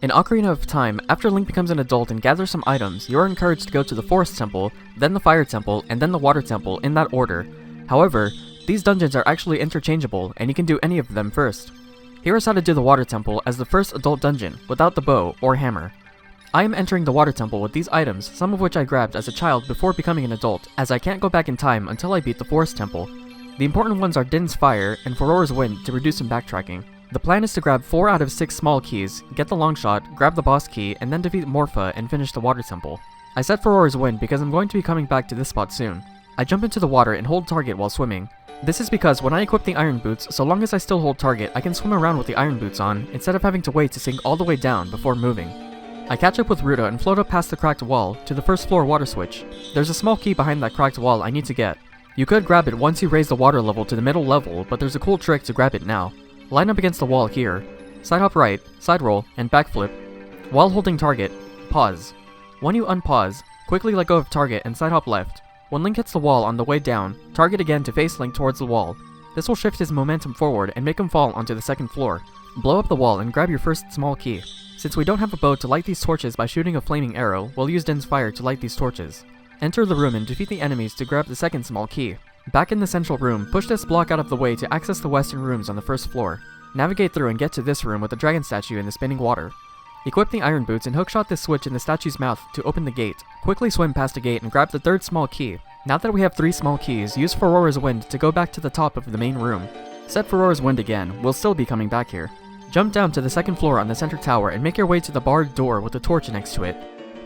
In Ocarina of Time, after Link becomes an adult and gathers some items, you are encouraged to go to the Forest Temple, then the Fire Temple, and then the Water Temple in that order. However, these dungeons are actually interchangeable, and you can do any of them first. Here is how to do the Water Temple as the first adult dungeon, without the bow or hammer. I am entering the Water Temple with these items, some of which I grabbed as a child before becoming an adult, as I can't go back in time until I beat the Forest Temple. The important ones are Din's Fire and Furora's Wind to reduce some backtracking. The plan is to grab 4 out of 6 small keys, get the long shot, grab the boss key, and then defeat Morpha and finish the Water Temple. I set Furora's Wind because I'm going to be coming back to this spot soon. I jump into the water and hold target while swimming. This is because when I equip the iron boots, so long as I still hold target, I can swim around with the iron boots on, instead of having to wait to sink all the way down before moving. I catch up with Ruta and float up past the cracked wall to the first floor water switch. There's a small key behind that cracked wall I need to get. You could grab it once you raise the water level to the middle level, but there's a cool trick to grab it now. Line up against the wall here. Side hop right, side roll, and backflip. While holding target, pause. When you unpause, quickly let go of target and side hop left. When Link hits the wall on the way down, target again to face Link towards the wall. This will shift his momentum forward and make him fall onto the second floor. Blow up the wall and grab your first small key. Since we don't have a bow to light these torches by shooting a flaming arrow, we'll use Din's Fire to light these torches. Enter the room and defeat the enemies to grab the second small key. Back in the central room, push this block out of the way to access the western rooms on the first floor. Navigate through and get to this room with the dragon statue in the spinning water. Equip the iron boots and hookshot this switch in the statue's mouth to open the gate. Quickly swim past the gate and grab the third small key. Now that we have 3 small keys, use Furora's Wind to go back to the top of the main room. Set Furora's Wind again, we'll still be coming back here. Jump down to the second floor on the center tower and make your way to the barred door with the torch next to it.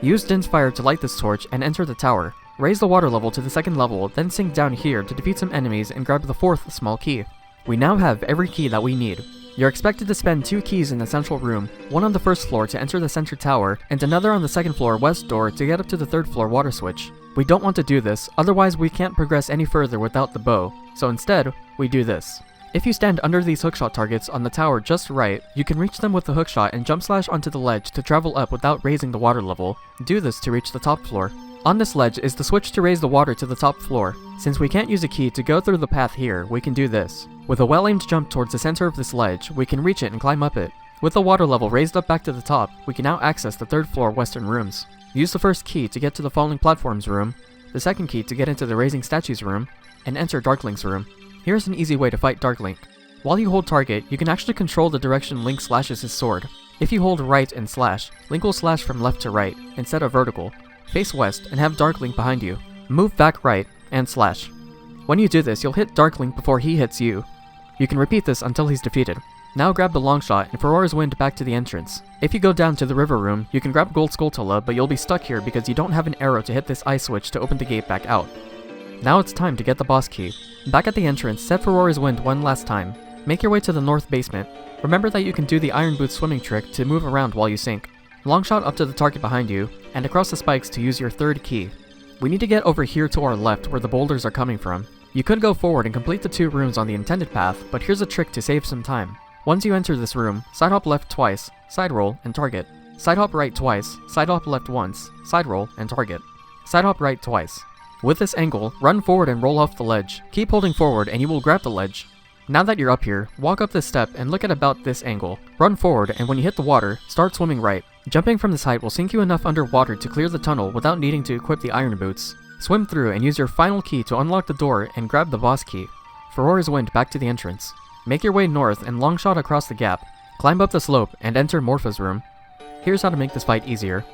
Use Din's Fire to light this torch and enter the tower. Raise the water level to the second level, then sink down here to defeat some enemies and grab the 4th small key. We now have every key that we need. You're expected to spend 2 keys in the central room, one on the first floor to enter the center tower, and another on the second floor west door to get up to the 3rd floor water switch. We don't want to do this, otherwise we can't progress any further without the bow, so instead, we do this. If you stand under these hookshot targets on the tower just right, you can reach them with the hookshot and jump slash onto the ledge to travel up without raising the water level. Do this to reach the top floor. On this ledge is the switch to raise the water to the top floor. Since we can't use a key to go through the path here, we can do this. With a well-aimed jump towards the center of this ledge, we can reach it and climb up it. With the water level raised up back to the top, we can now access the 3rd floor western rooms. Use the first key to get to the falling platforms room, the second key to get into the raising statues room, and enter Darklink's room. Here's an easy way to fight Dark Link. While you hold target, you can actually control the direction Link slashes his sword. If you hold right and slash, Link will slash from left to right, instead of vertical. Face west and have Dark Link behind you. Move back right, and slash. When you do this, you'll hit Dark Link before he hits you. You can repeat this until he's defeated. Now grab the long shot and Furora's Wind back to the entrance. If you go down to the river room, you can grab Gold Skulltula, but you'll be stuck here because you don't have an arrow to hit this ice switch to open the gate back out. Now it's time to get the boss key. Back at the entrance, set Furora's Wind one last time. Make your way to the north basement. Remember that you can do the iron boot swimming trick to move around while you sink. Long shot up to the target behind you, and across the spikes to use your 3rd key. We need to get over here to our left where the boulders are coming from. You could go forward and complete the 2 rooms on the intended path, but here's a trick to save some time. Once you enter this room, side hop left twice, side roll, and target. Side hop right twice, side hop left once, side roll, and target. Side hop right twice. With this angle, run forward and roll off the ledge. Keep holding forward and you will grab the ledge. Now that you're up here, walk up this step and look at about this angle. Run forward, and when you hit the water, start swimming right. Jumping from this height will sink you enough underwater to clear the tunnel without needing to equip the iron boots. Swim through and use your final key to unlock the door and grab the boss key. Furora's Wind back to the entrance. Make your way north and long shot across the gap. Climb up the slope and enter Morpha's room. Here's how to make this fight easier.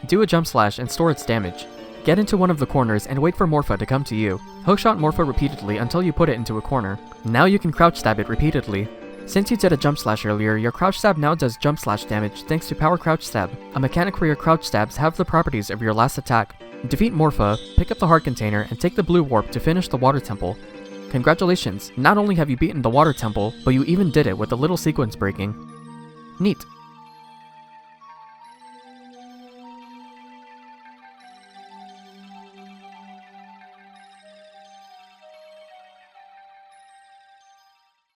Do a jump slash and store its damage. Get into one of the corners and wait for Morpha to come to you. Hookshot Morpha repeatedly until you put it into a corner. Now you can crouch stab it repeatedly. Since you did a jump slash earlier, your crouch stab now does jump slash damage thanks to power crouch stab, a mechanic where your crouch stabs have the properties of your last attack. Defeat Morpha, pick up the heart container, and take the blue warp to finish the water temple. Congratulations, not only have you beaten the water temple, but you even did it with a little sequence breaking. Neat.